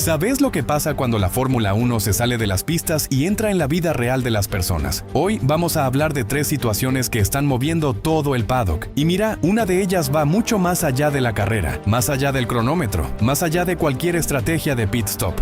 ¿Sabes lo que pasa cuando la Fórmula 1 se sale de las pistas y entra en la vida real de las personas? Hoy vamos a hablar de 3 situaciones que están moviendo todo el paddock. Y mira, una de ellas va mucho más allá de la carrera, más allá del cronómetro, más allá de cualquier estrategia de pit stop.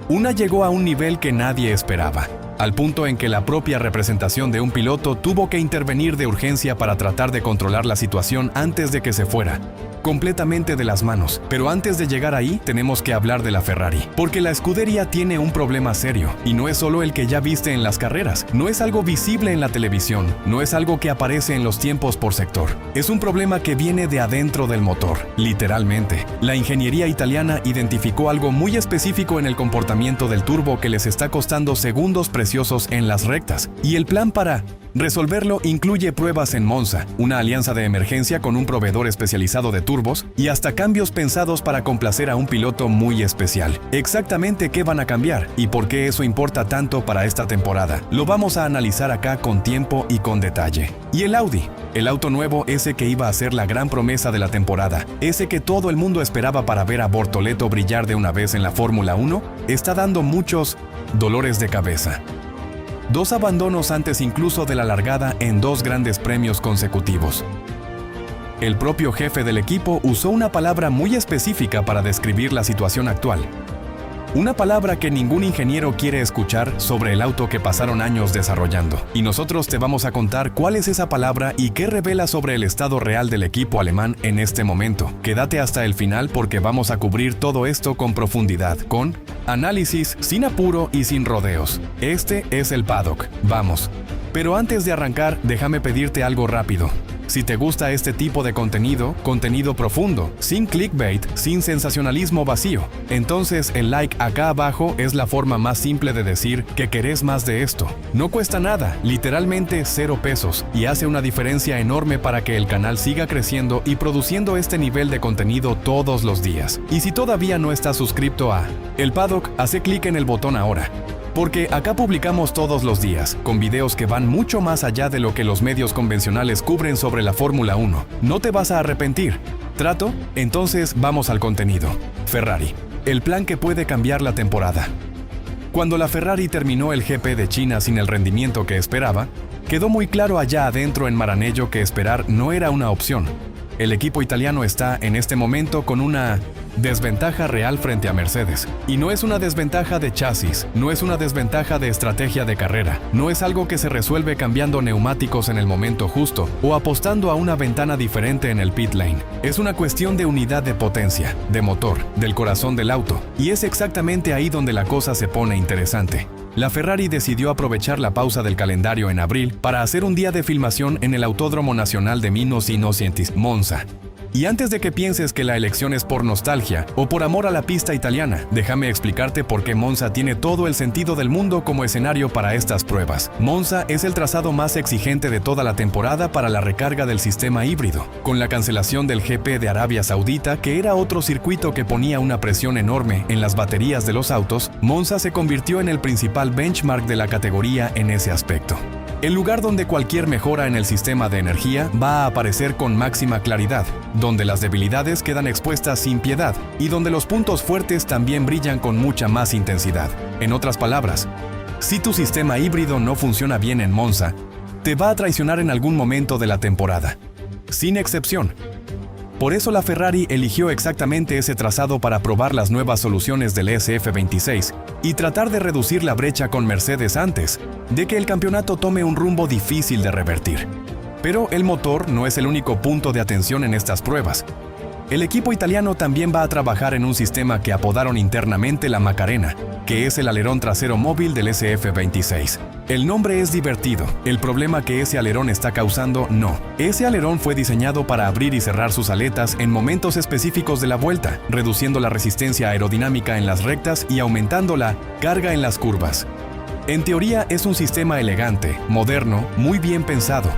Una llegó a un nivel que nadie esperaba, al punto en que la propia representación de un piloto tuvo que intervenir de urgencia para tratar de controlar la situación antes de que se fuera completamente de las manos. Pero antes de llegar ahí, tenemos que hablar de la Ferrari, porque la escudería tiene un problema serio, y no es solo el que ya viste en las carreras, no es algo visible en la televisión, no es algo que aparece en los tiempos por sector. Es un problema que viene de adentro del motor, literalmente. La ingeniería italiana identificó algo muy específico en el comportamiento del turbo que les está costando segundos preciosos en las rectas, y el plan para resolverlo incluye pruebas en Monza, una alianza de emergencia con un proveedor especializado de turbos y hasta cambios pensados para complacer a un piloto muy especial. Exactamente qué van a cambiar y por qué eso importa tanto para esta temporada, lo vamos a analizar acá con tiempo y con detalle. Y el Audi, el auto nuevo, ese que iba a ser la gran promesa de la temporada, ese que todo el mundo esperaba para ver a Bortoleto brillar de una vez en la Fórmula 1, está dando muchos dolores de cabeza. 2 abandonos antes incluso de la largada en 2 grandes premios consecutivos. El propio jefe del equipo usó una palabra muy específica para describir la situación actual. Una palabra que ningún ingeniero quiere escuchar sobre el auto que pasaron años desarrollando. Y nosotros te vamos a contar cuál es esa palabra y qué revela sobre el estado real del equipo alemán en este momento. Quédate hasta el final porque vamos a cubrir todo esto con profundidad, con análisis, sin apuro y sin rodeos. Este es el paddock. Vamos. Pero antes de arrancar, déjame pedirte algo rápido. Si te gusta este tipo de contenido profundo, sin clickbait, sin sensacionalismo vacío, entonces el like acá abajo es la forma más simple de decir que querés más de esto. No cuesta nada, literalmente 0 pesos, y hace una diferencia enorme para que el canal siga creciendo y produciendo este nivel de contenido todos los días. Y si todavía no estás suscrito a El Paddock, hace clic en el botón ahora. Porque acá publicamos todos los días, con videos que van mucho más allá de lo que los medios convencionales cubren sobre la Fórmula 1. No te vas a arrepentir. ¿Trato? Entonces vamos al contenido. Ferrari. El plan que puede cambiar la temporada. Cuando la Ferrari terminó el GP de China sin el rendimiento que esperaba, quedó muy claro allá adentro en Maranello que esperar no era una opción. El equipo italiano está en este momento con una desventaja real frente a Mercedes. Y no es una desventaja de chasis, no es una desventaja de estrategia de carrera, no es algo que se resuelve cambiando neumáticos en el momento justo o apostando a una ventana diferente en el pit lane. Es una cuestión de unidad de potencia, de motor, del corazón del auto. Y es exactamente ahí donde la cosa se pone interesante. La Ferrari decidió aprovechar la pausa del calendario en abril para hacer un día de filmación en el Autódromo Nacional de Minos Innocenti, Monza. Y antes de que pienses que la elección es por nostalgia o por amor a la pista italiana, déjame explicarte por qué Monza tiene todo el sentido del mundo como escenario para estas pruebas. Monza es el trazado más exigente de toda la temporada para la recarga del sistema híbrido. Con la cancelación del GP de Arabia Saudita, que era otro circuito que ponía una presión enorme en las baterías de los autos, Monza se convirtió en el principal benchmark de la categoría en ese aspecto. El lugar donde cualquier mejora en el sistema de energía va a aparecer con máxima claridad, donde las debilidades quedan expuestas sin piedad y donde los puntos fuertes también brillan con mucha más intensidad. En otras palabras, si tu sistema híbrido no funciona bien en Monza, te va a traicionar en algún momento de la temporada. Sin excepción. Por eso la Ferrari eligió exactamente ese trazado para probar las nuevas soluciones del SF26 y tratar de reducir la brecha con Mercedes antes de que el campeonato tome un rumbo difícil de revertir. Pero el motor no es el único punto de atención en estas pruebas. El equipo italiano también va a trabajar en un sistema que apodaron internamente la Macarena, que es el alerón trasero móvil del SF26. El nombre es divertido, el problema que ese alerón está causando no. Ese alerón fue diseñado para abrir y cerrar sus aletas en momentos específicos de la vuelta, reduciendo la resistencia aerodinámica en las rectas y aumentando la carga en las curvas. En teoría es un sistema elegante, moderno, muy bien pensado.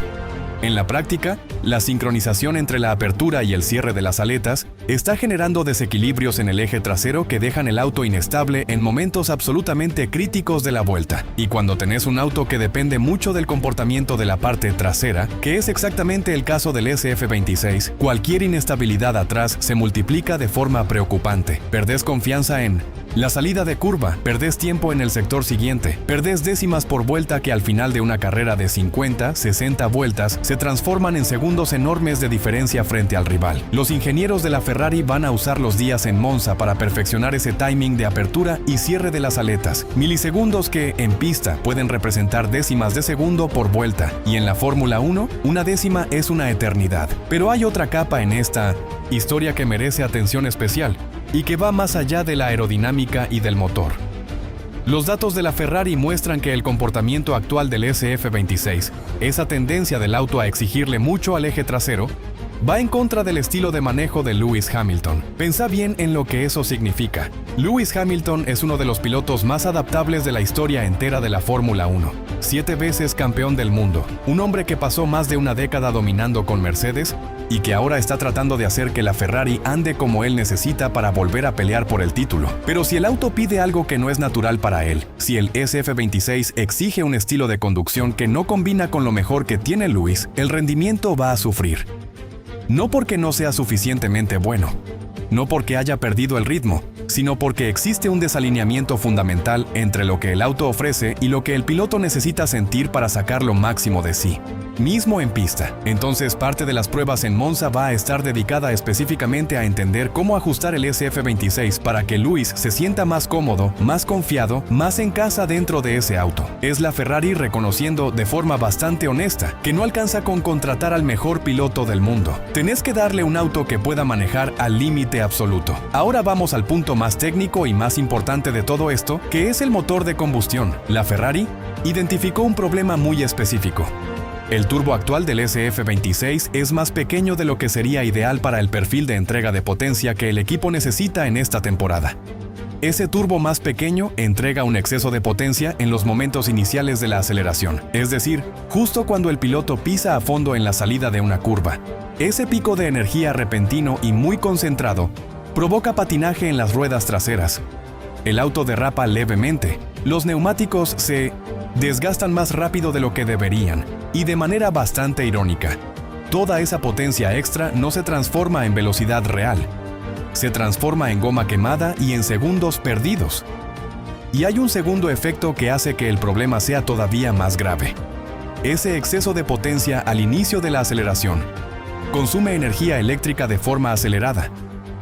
En la práctica, la sincronización entre la apertura y el cierre de las aletas está generando desequilibrios en el eje trasero que dejan el auto inestable en momentos absolutamente críticos de la vuelta. Y cuando tenés un auto que depende mucho del comportamiento de la parte trasera, que es exactamente el caso del SF26, cualquier inestabilidad atrás se multiplica de forma preocupante. Perdés confianza en la salida de curva, perdés tiempo en el sector siguiente, perdés décimas por vuelta que al final de una carrera de 50, 60 vueltas se transforman en segundos enormes de diferencia frente al rival. Los ingenieros de la Ferrari van a usar los días en Monza para perfeccionar ese timing de apertura y cierre de las aletas, milisegundos que, en pista, pueden representar décimas de segundo por vuelta, y en la Fórmula 1, una décima es una eternidad. Pero hay otra capa en esta historia que merece atención especial, y que va más allá de la aerodinámica y del motor. Los datos de la Ferrari muestran que el comportamiento actual del SF26, esa tendencia del auto a exigirle mucho al eje trasero, va en contra del estilo de manejo de Lewis Hamilton. Pensá bien en lo que eso significa. Lewis Hamilton es uno de los pilotos más adaptables de la historia entera de la Fórmula 1. 7 veces campeón del mundo. Un hombre que pasó más de una década dominando con Mercedes y que ahora está tratando de hacer que la Ferrari ande como él necesita para volver a pelear por el título. Pero si el auto pide algo que no es natural para él, si el SF26 exige un estilo de conducción que no combina con lo mejor que tiene Lewis, el rendimiento va a sufrir. No porque no sea suficientemente bueno, no porque haya perdido el ritmo, sino porque existe un desalineamiento fundamental entre lo que el auto ofrece y lo que el piloto necesita sentir para sacar lo máximo de sí, mismo en pista. Entonces, parte de las pruebas en Monza va a estar dedicada específicamente a entender cómo ajustar el SF26 para que Lewis se sienta más cómodo, más confiado, más en casa dentro de ese auto. Es la Ferrari reconociendo de forma bastante honesta que no alcanza con contratar al mejor piloto del mundo. Tenés que darle un auto que pueda manejar al límite absoluto. Ahora vamos al punto más técnico y más importante de todo esto, que es el motor de combustión. La Ferrari identificó un problema muy específico. El turbo actual del SF26 es más pequeño de lo que sería ideal para el perfil de entrega de potencia que el equipo necesita en esta temporada. Ese turbo más pequeño entrega un exceso de potencia en los momentos iniciales de la aceleración, es decir, justo cuando el piloto pisa a fondo en la salida de una curva. Ese pico de energía repentino y muy concentrado provoca patinaje en las ruedas traseras. El auto derrapa levemente, los neumáticos se desgastan más rápido de lo que deberían, y de manera bastante irónica, toda esa potencia extra no se transforma en velocidad real, se transforma en goma quemada y en segundos perdidos. Y hay un segundo efecto que hace que el problema sea todavía más grave. Ese exceso de potencia al inicio de la aceleración consume energía eléctrica de forma acelerada,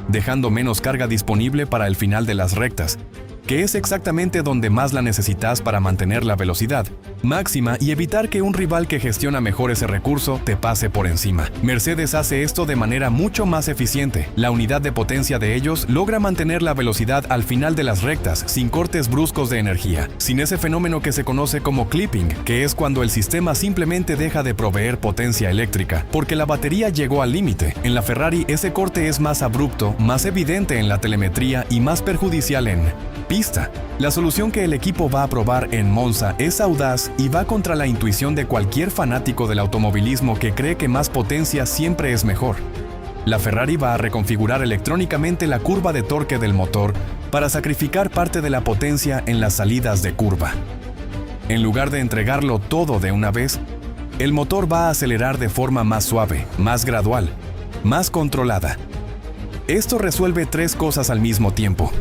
dejando menos carga disponible para el final de las rectas, que es exactamente donde más la necesitas para mantener la velocidad máxima y evitar que un rival que gestiona mejor ese recurso te pase por encima. Mercedes hace esto de manera mucho más eficiente. La unidad de potencia de ellos logra mantener la velocidad al final de las rectas sin cortes bruscos de energía, sin ese fenómeno que se conoce como clipping, que es cuando el sistema simplemente deja de proveer potencia eléctrica, porque la batería llegó al límite. En la Ferrari ese corte es más abrupto, más evidente en la telemetría y más perjudicial en pista. La solución que el equipo va a probar en Monza es audaz y va contra la intuición de cualquier fanático del automovilismo que cree que más potencia siempre es mejor. La Ferrari va a reconfigurar electrónicamente la curva de torque del motor para sacrificar parte de la potencia en las salidas de curva. En lugar de entregarlo todo de una vez, el motor va a acelerar de forma más suave, más gradual, más controlada. Esto resuelve tres cosas al mismo tiempo.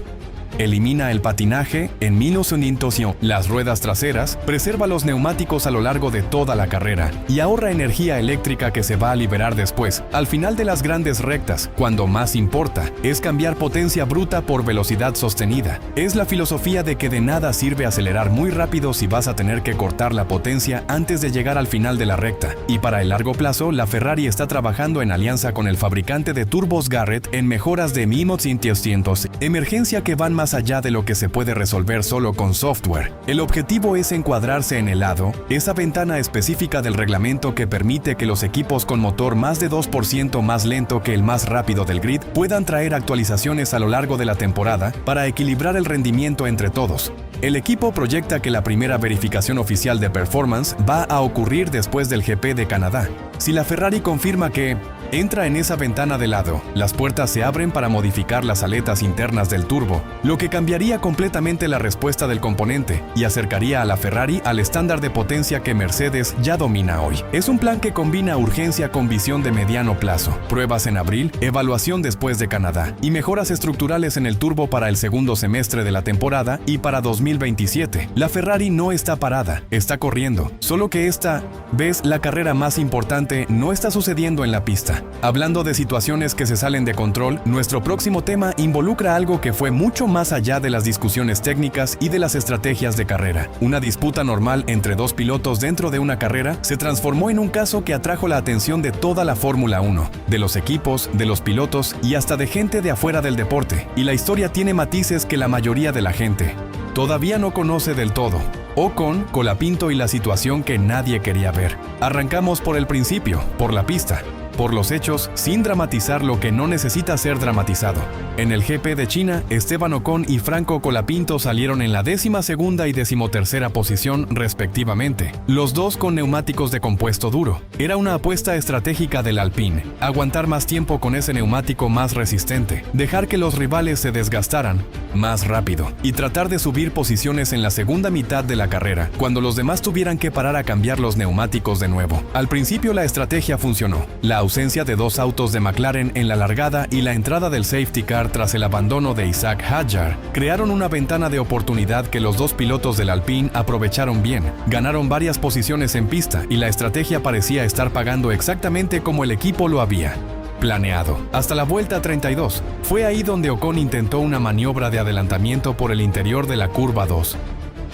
Elimina el patinaje en minus una intención, las ruedas traseras, preserva los neumáticos a lo largo de toda la carrera y ahorra energía eléctrica que se va a liberar después, al final de las grandes rectas, cuando más importa, es cambiar potencia bruta por velocidad sostenida. Es la filosofía de que de nada sirve acelerar muy rápido si vas a tener que cortar la potencia antes de llegar al final de la recta. Y para el largo plazo, la Ferrari está trabajando en alianza con el fabricante de turbos Garrett en mejoras de minus intenciones, emergencia que van más allá de lo que se puede resolver solo con software. El objetivo es encuadrarse en el lado, esa ventana específica del reglamento que permite que los equipos con motor más de 2% más lento que el más rápido del grid puedan traer actualizaciones a lo largo de la temporada para equilibrar el rendimiento entre todos. El equipo proyecta que la primera verificación oficial de performance va a ocurrir después del GP de Canadá. Si la Ferrari confirma que Entra en esa ventana de lado. Las puertas se abren para modificar las aletas internas del turbo, lo que cambiaría completamente la respuesta del componente y acercaría a la Ferrari al estándar de potencia que Mercedes ya domina hoy. Es un plan que combina urgencia con visión de mediano plazo. Pruebas en abril, evaluación después de Canadá y mejoras estructurales en el turbo para el segundo semestre de la temporada y para 2027. La Ferrari no está parada, está corriendo, solo que esta vez la carrera más importante no está sucediendo en la pista. Hablando de situaciones que se salen de control, nuestro próximo tema involucra algo que fue mucho más allá de las discusiones técnicas y de las estrategias de carrera. Una disputa normal entre dos pilotos dentro de una carrera se transformó en un caso que atrajo la atención de toda la Fórmula 1, de los equipos, de los pilotos y hasta de gente de afuera del deporte. Y la historia tiene matices que la mayoría de la gente todavía no conoce del todo. Ocon, Colapinto y la situación que nadie quería ver. Arrancamos por el principio, por la pista, por los hechos, sin dramatizar lo que no necesita ser dramatizado. En el GP de China, Esteban Ocon y Franco Colapinto salieron en la 12ª y 13ª posición respectivamente, los dos con neumáticos de compuesto duro. Era una apuesta estratégica del Alpine, aguantar más tiempo con ese neumático más resistente, dejar que los rivales se desgastaran más rápido y tratar de subir posiciones en la segunda mitad de la carrera, cuando los demás tuvieran que parar a cambiar los neumáticos de nuevo. Al principio la estrategia funcionó. La ausencia de dos autos de McLaren en la largada y la entrada del safety car tras el abandono de Isaac Hadjar crearon una ventana de oportunidad que los dos pilotos del Alpine aprovecharon bien. Ganaron varias posiciones en pista y la estrategia parecía estar pagando exactamente como el equipo lo había planeado. Hasta la vuelta 32, fue ahí donde Ocon intentó una maniobra de adelantamiento por el interior de la curva 2.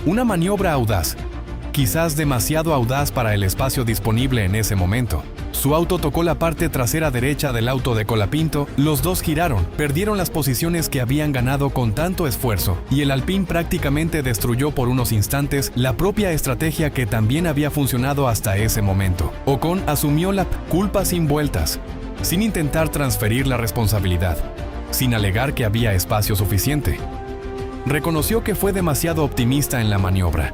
Una maniobra audaz, quizás demasiado audaz para el espacio disponible en ese momento. Su auto tocó la parte trasera derecha del auto de Colapinto, los dos giraron, perdieron las posiciones que habían ganado con tanto esfuerzo, y el Alpine prácticamente destruyó por unos instantes la propia estrategia que también había funcionado hasta ese momento. Ocon asumió la culpa sin vueltas, sin intentar transferir la responsabilidad, sin alegar que había espacio suficiente. Reconoció que fue demasiado optimista en la maniobra.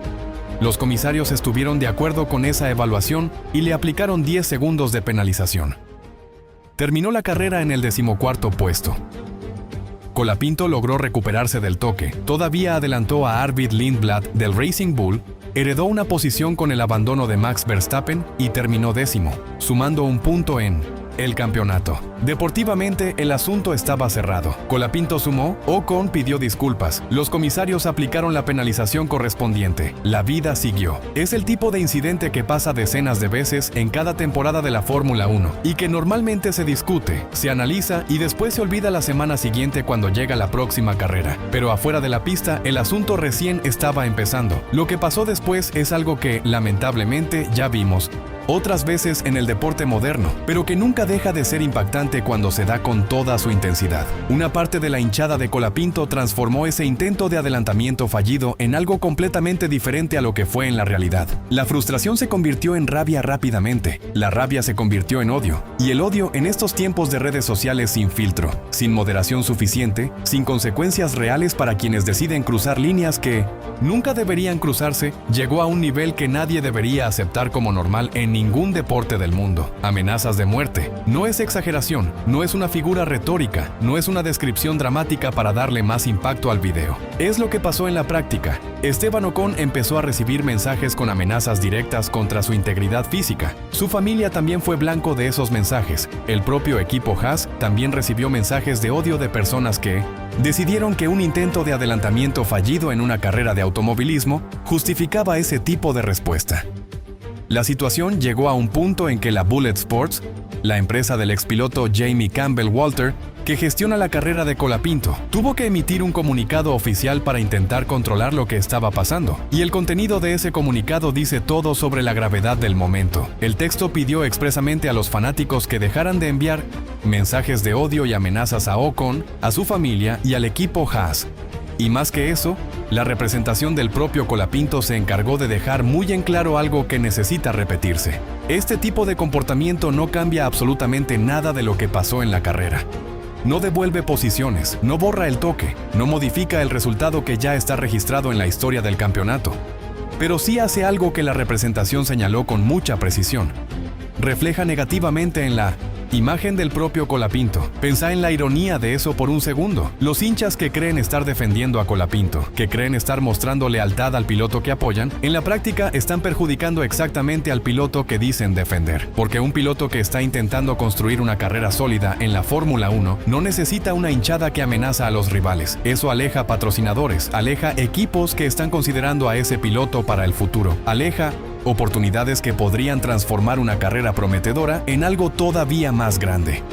Los comisarios estuvieron de acuerdo con esa evaluación y le aplicaron 10 segundos de penalización. Terminó la carrera en el 14º puesto. Colapinto logró recuperarse del toque, todavía adelantó a Arvid Lindblad del Racing Bull, heredó una posición con el abandono de Max Verstappen y terminó 10º, sumando un punto en el campeonato. Deportivamente, el asunto estaba cerrado. Colapinto sumó, Ocon pidió disculpas, los comisarios aplicaron la penalización correspondiente. La vida siguió. Es el tipo de incidente que pasa decenas de veces en cada temporada de la Fórmula 1 y que normalmente se discute, se analiza y después se olvida la semana siguiente cuando llega la próxima carrera. Pero afuera de la pista, el asunto recién estaba empezando. Lo que pasó después es algo que, lamentablemente, ya vimos otras veces en el deporte moderno, pero que nunca deja de ser impactante cuando se da con toda su intensidad. Una parte de la hinchada de Colapinto transformó ese intento de adelantamiento fallido en algo completamente diferente a lo que fue en la realidad. La frustración se convirtió en rabia rápidamente, la rabia se convirtió en odio, y el odio en estos tiempos de redes sociales sin filtro, sin moderación suficiente, sin consecuencias reales para quienes deciden cruzar líneas que nunca deberían cruzarse, llegó a un nivel que nadie debería aceptar como normal en ningún deporte del mundo. Amenazas de muerte. No es exageración, no es una figura retórica, no es una descripción dramática para darle más impacto al video. Es lo que pasó en la práctica. Esteban Ocon empezó a recibir mensajes con amenazas directas contra su integridad física. Su familia también fue blanco de esos mensajes. El propio equipo Haas también recibió mensajes de odio de personas que decidieron que un intento de adelantamiento fallido en una carrera de automovilismo justificaba ese tipo de respuesta. La situación llegó a un punto en que la Bullet Sports, la empresa del expiloto Jamie Campbell Walter, que gestiona la carrera de Colapinto, tuvo que emitir un comunicado oficial para intentar controlar lo que estaba pasando. Y el contenido de ese comunicado dice todo sobre la gravedad del momento. El texto pidió expresamente a los fanáticos que dejaran de enviar mensajes de odio y amenazas a Ocon, a su familia y al equipo Haas. Y más que eso, la representación del propio Colapinto se encargó de dejar muy en claro algo que necesita repetirse. Este tipo de comportamiento no cambia absolutamente nada de lo que pasó en la carrera. No devuelve posiciones, no borra el toque, no modifica el resultado que ya está registrado en la historia del campeonato. Pero sí hace algo que la representación señaló con mucha precisión. Refleja negativamente en la Imagen del propio Colapinto. Pensá en la ironía de eso por un segundo. Los hinchas que creen estar defendiendo a Colapinto, que creen estar mostrando lealtad al piloto que apoyan, en la práctica están perjudicando exactamente al piloto que dicen defender. Porque un piloto que está intentando construir una carrera sólida en la Fórmula 1 no necesita una hinchada que amenaza a los rivales. Eso aleja patrocinadores, aleja equipos que están considerando a ese piloto para el futuro, aleja oportunidades que podrían transformar una carrera prometedora en algo todavía más grande.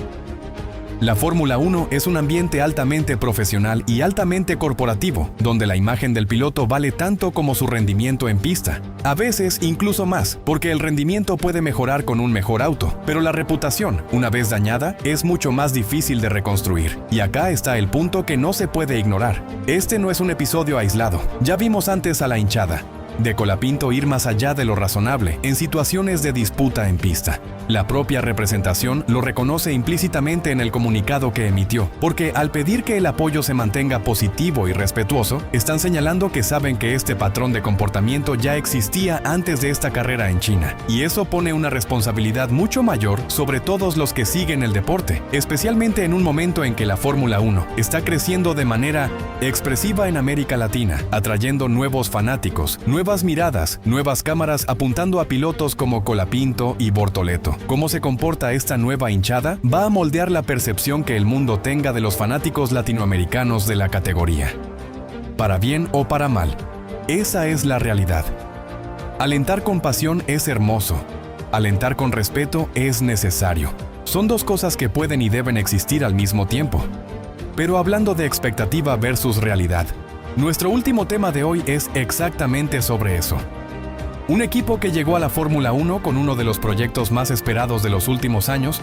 La Fórmula 1 es un ambiente altamente profesional y altamente corporativo, donde la imagen del piloto vale tanto como su rendimiento en pista. A veces incluso más, porque el rendimiento puede mejorar con un mejor auto, pero la reputación, una vez dañada, es mucho más difícil de reconstruir. Y acá está el punto que no se puede ignorar. Este no es un episodio aislado. Ya vimos antes a la hinchada de Colapinto ir más allá de lo razonable en situaciones de disputa en pista. La propia representación lo reconoce implícitamente en el comunicado que emitió, porque al pedir que el apoyo se mantenga positivo y respetuoso, están señalando que saben que este patrón de comportamiento ya existía antes de esta carrera en China, y eso pone una responsabilidad mucho mayor sobre todos los que siguen el deporte, especialmente en un momento en que la Fórmula 1 está creciendo de manera expresiva en América Latina, atrayendo nuevos fanáticos, nuevas miradas, nuevas cámaras apuntando a pilotos como Colapinto y Bortoleto. Cómo se comporta esta nueva hinchada va a moldear la percepción que el mundo tenga de los fanáticos latinoamericanos de la categoría. Para bien o para mal, esa es la realidad. Alentar con pasión es hermoso. Alentar con respeto es necesario. Son dos cosas que pueden y deben existir al mismo tiempo. Pero hablando de expectativa versus realidad, nuestro último tema de hoy es exactamente sobre eso. Un equipo que llegó a la Fórmula 1 con uno de los proyectos más esperados de los últimos años,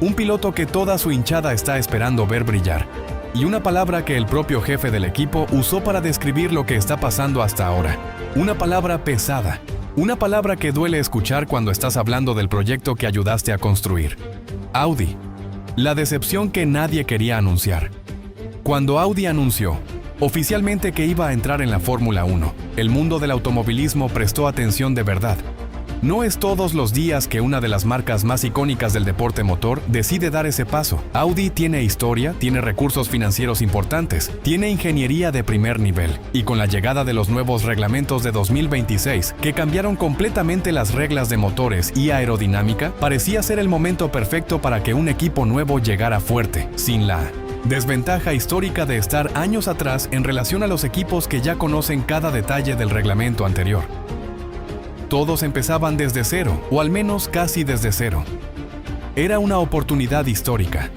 un piloto que toda su hinchada está esperando ver brillar, y una palabra que el propio jefe del equipo usó para describir lo que está pasando hasta ahora. Una palabra pesada, una palabra que duele escuchar cuando estás hablando del proyecto que ayudaste a construir. Audi. La decepción que nadie quería anunciar. Cuando Audi anunció oficialmente que iba a entrar en la Fórmula 1, el mundo del automovilismo prestó atención de verdad. No es todos los días que una de las marcas más icónicas del deporte motor decide dar ese paso. Audi tiene historia, tiene recursos financieros importantes, tiene ingeniería de primer nivel, y con la llegada de los nuevos reglamentos de 2026, que cambiaron completamente las reglas de motores y aerodinámica, parecía ser el momento perfecto para que un equipo nuevo llegara fuerte, sin la desventaja histórica de estar años atrás en relación a los equipos que ya conocen cada detalle del reglamento anterior. Todos empezaban desde cero, o al menos casi desde cero. Era una oportunidad histórica.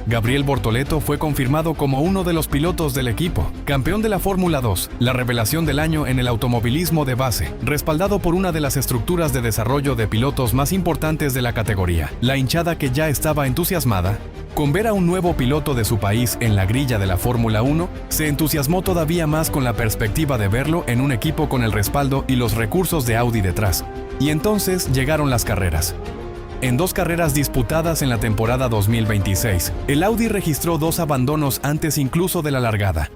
Gabriel Bortoleto fue confirmado como uno de los pilotos del equipo, campeón de la Fórmula 2, la revelación del año en el automovilismo de base, respaldado por una de las estructuras de desarrollo de pilotos más importantes de la categoría. La hinchada que ya estaba entusiasmada con ver a un nuevo piloto de su país en la grilla de la Fórmula 1, se entusiasmó todavía más con la perspectiva de verlo en un equipo con el respaldo y los recursos de Audi detrás. Y entonces llegaron las carreras. En 2 carreras disputadas en la temporada 2026, el Audi registró 2 abandonos antes incluso de la largada.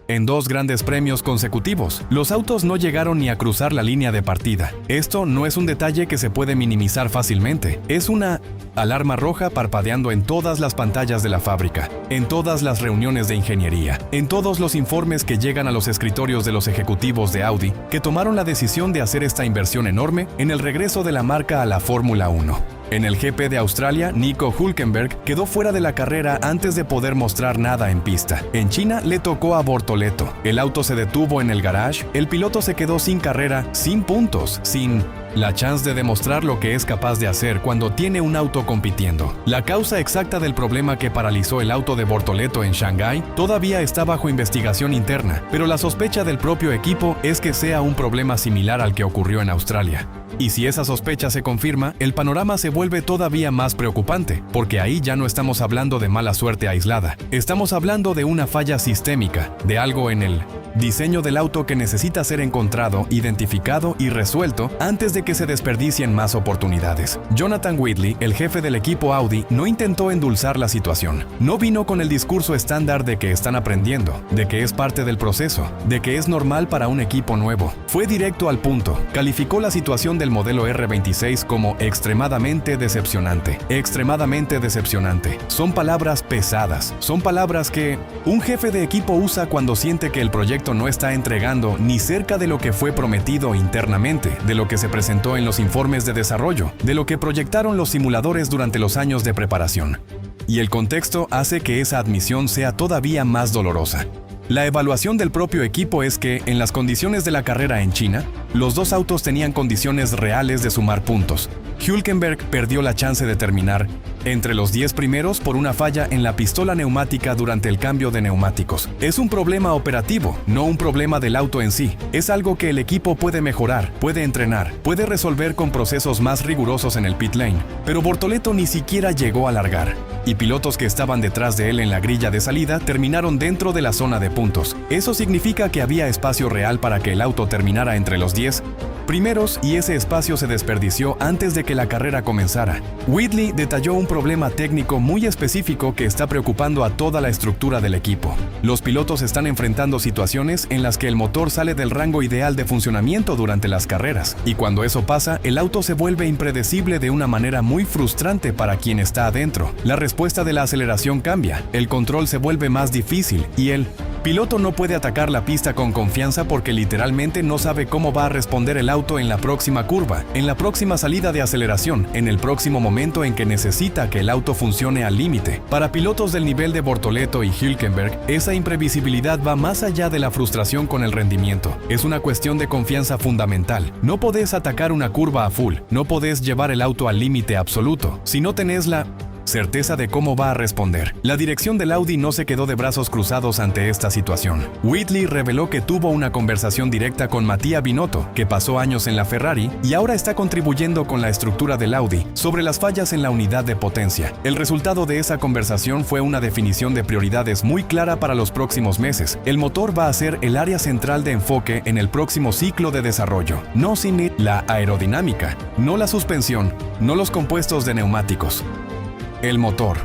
En 2 grandes premios consecutivos, los autos no llegaron ni a cruzar la línea de partida. Esto no es un detalle que se puede minimizar fácilmente. Es una alarma roja parpadeando en todas las pantallas de la fábrica, en todas las reuniones de ingeniería, en todos los informes que llegan a los escritorios de los ejecutivos de Audi, que tomaron la decisión de hacer esta inversión enorme en el regreso de la marca a la Fórmula 1. En el GP de Australia, Nico Hülkenberg quedó fuera de la carrera antes de poder mostrar nada en pista. En China le tocó a Bortoleto. El auto se detuvo en el garage, el piloto se quedó sin carrera, sin puntos, sin la chance de demostrar lo que es capaz de hacer cuando tiene un auto compitiendo. La causa exacta del problema que paralizó el auto de Bortoleto en Shanghái todavía está bajo investigación interna, pero la sospecha del propio equipo es que sea un problema similar al que ocurrió en Australia. Y si esa sospecha se confirma, el panorama se vuelve todavía más preocupante, porque ahí ya no estamos hablando de mala suerte aislada. Estamos hablando de una falla sistémica, de algo en el Diseño del auto que necesita ser encontrado, identificado y resuelto antes de que se desperdicien más oportunidades. Jonathan Whitley, el jefe del equipo Audi, no intentó endulzar la situación. No vino con el discurso estándar de que están aprendiendo, de que es parte del proceso, de que es normal para un equipo nuevo. Fue directo al punto. Calificó la situación del modelo R26 como extremadamente decepcionante. Extremadamente decepcionante. Son palabras pesadas. Son palabras que un jefe de equipo usa cuando siente que el proyecto no está entregando ni cerca de lo que fue prometido internamente, de lo que se presentó en los informes de desarrollo, de lo que proyectaron los simuladores durante los años de preparación. Y el contexto hace que esa admisión sea todavía más dolorosa. La evaluación del propio equipo es que, en las condiciones de la carrera en China, los dos autos tenían condiciones reales de sumar puntos. Hülkenberg perdió la chance de terminar entre los 10 primeros por una falla en la pistola neumática durante el cambio de neumáticos. Es un problema operativo, no un problema del auto en sí. Es algo que el equipo puede mejorar, puede entrenar, puede resolver con procesos más rigurosos en el pit lane. Pero Bortoleto ni siquiera llegó a largar, y pilotos que estaban detrás de él en la grilla de salida terminaron dentro de la zona de puntos. Eso significa que había espacio real para que el auto terminara entre los 10 primeros y ese espacio se desperdició antes de que la carrera comenzara. Whitley detalló un problema técnico muy específico que está preocupando a toda la estructura del equipo. Los pilotos están enfrentando situaciones en las que el motor sale del rango ideal de funcionamiento durante las carreras, y cuando eso pasa, el auto se vuelve impredecible de una manera muy frustrante para quien está adentro. La respuesta de la aceleración cambia, el control se vuelve más difícil y el piloto no puede atacar la pista con confianza porque literalmente no sabe cómo va a responder el auto en la próxima curva, en la próxima salida de aceleración, en el próximo momento en que necesita que el auto funcione al límite. Para pilotos del nivel de Bortoleto y Hülkenberg, esa imprevisibilidad va más allá de la frustración con el rendimiento. Es una cuestión de confianza fundamental. No podés atacar una curva a full, no podés llevar el auto al límite absoluto, si no tenés la certeza de cómo va a responder. La dirección del Audi no se quedó de brazos cruzados ante esta situación. Whitley reveló que tuvo una conversación directa con Mattia Binotto, que pasó años en la Ferrari y ahora está contribuyendo con la estructura del Audi sobre las fallas en la unidad de potencia. El resultado de esa conversación fue una definición de prioridades muy clara para los próximos meses. El motor va a ser el área central de enfoque en el próximo ciclo de desarrollo. No sin la aerodinámica, no la suspensión, no los compuestos de neumáticos. El motor,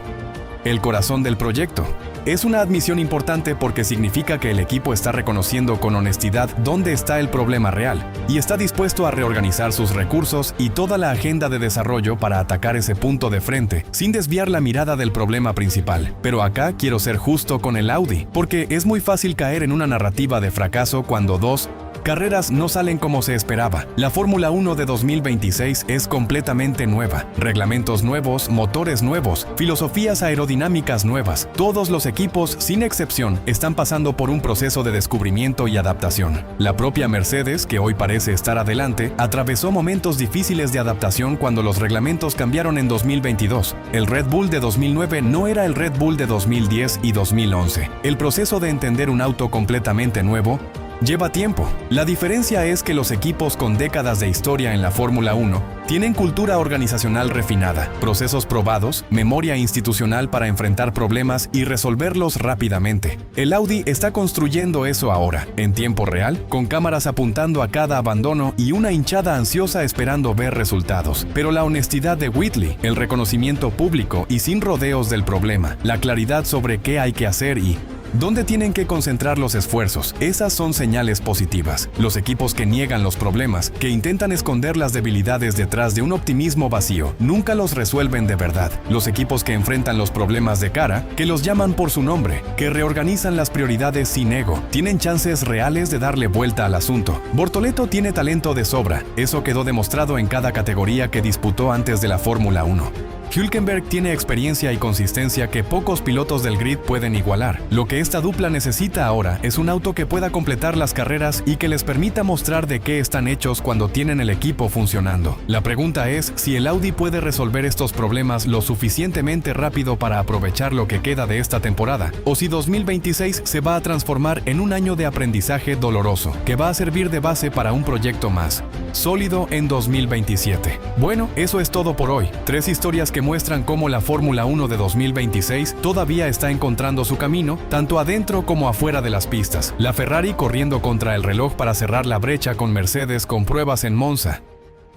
el corazón del proyecto. Es una admisión importante porque significa que el equipo está reconociendo con honestidad dónde está el problema real y está dispuesto a reorganizar sus recursos y toda la agenda de desarrollo para atacar ese punto de frente, sin desviar la mirada del problema principal. Pero acá quiero ser justo con el Audi, porque es muy fácil caer en una narrativa de fracaso cuando dos carreras no salen como se esperaba. La Fórmula 1 de 2026 es completamente nueva. Reglamentos nuevos, motores nuevos, filosofías aerodinámicas nuevas. Todos los equipos, sin excepción, están pasando por un proceso de descubrimiento y adaptación. La propia Mercedes, que hoy parece estar adelante, atravesó momentos difíciles de adaptación cuando los reglamentos cambiaron en 2022. El Red Bull de 2009 no era el Red Bull de 2010 y 2011. El proceso de entender un auto completamente nuevo lleva tiempo. La diferencia es que los equipos con décadas de historia en la Fórmula 1 tienen cultura organizacional refinada, procesos probados, memoria institucional para enfrentar problemas y resolverlos rápidamente. El Audi está construyendo eso ahora, en tiempo real, con cámaras apuntando a cada abandono y una hinchada ansiosa esperando ver resultados. Pero la honestidad de Whitley, el reconocimiento público y sin rodeos del problema, la claridad sobre qué hay que hacer y ¿dónde tienen que concentrar los esfuerzos? Esas son señales positivas. Los equipos que niegan los problemas, que intentan esconder las debilidades detrás de un optimismo vacío, nunca los resuelven de verdad. Los equipos que enfrentan los problemas de cara, que los llaman por su nombre, que reorganizan las prioridades sin ego, tienen chances reales de darle vuelta al asunto. Bortoleto tiene talento de sobra. Eso quedó demostrado en cada categoría que disputó antes de la Fórmula 1. Hülkenberg tiene experiencia y consistencia que pocos pilotos del grid pueden igualar. Lo que esta dupla necesita ahora es un auto que pueda completar las carreras y que les permita mostrar de qué están hechos cuando tienen el equipo funcionando. La pregunta es si el Audi puede resolver estos problemas lo suficientemente rápido para aprovechar lo que queda de esta temporada, o si 2026 se va a transformar en un año de aprendizaje doloroso, que va a servir de base para un proyecto más. sólido en 2027. Bueno, eso es todo por hoy. 3 historias que muestran cómo la Fórmula 1 de 2026 todavía está encontrando su camino, tanto adentro como afuera de las pistas. La Ferrari corriendo contra el reloj para cerrar la brecha con Mercedes con pruebas en Monza.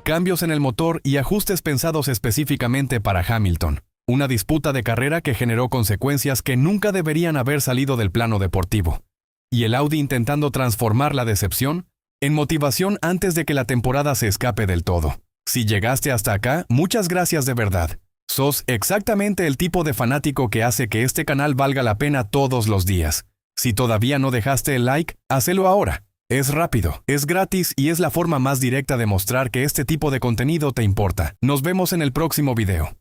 Cambios en el motor y ajustes pensados específicamente para Hamilton. Una disputa de carrera que generó consecuencias que nunca deberían haber salido del plano deportivo. Y el Audi intentando transformar la decepción en motivación antes de que la temporada se escape del todo. Si llegaste hasta acá, muchas gracias de verdad. Sos exactamente el tipo de fanático que hace que este canal valga la pena todos los días. Si todavía no dejaste el like, hacelo ahora. Es rápido, es gratis y es la forma más directa de mostrar que este tipo de contenido te importa. Nos vemos en el próximo video.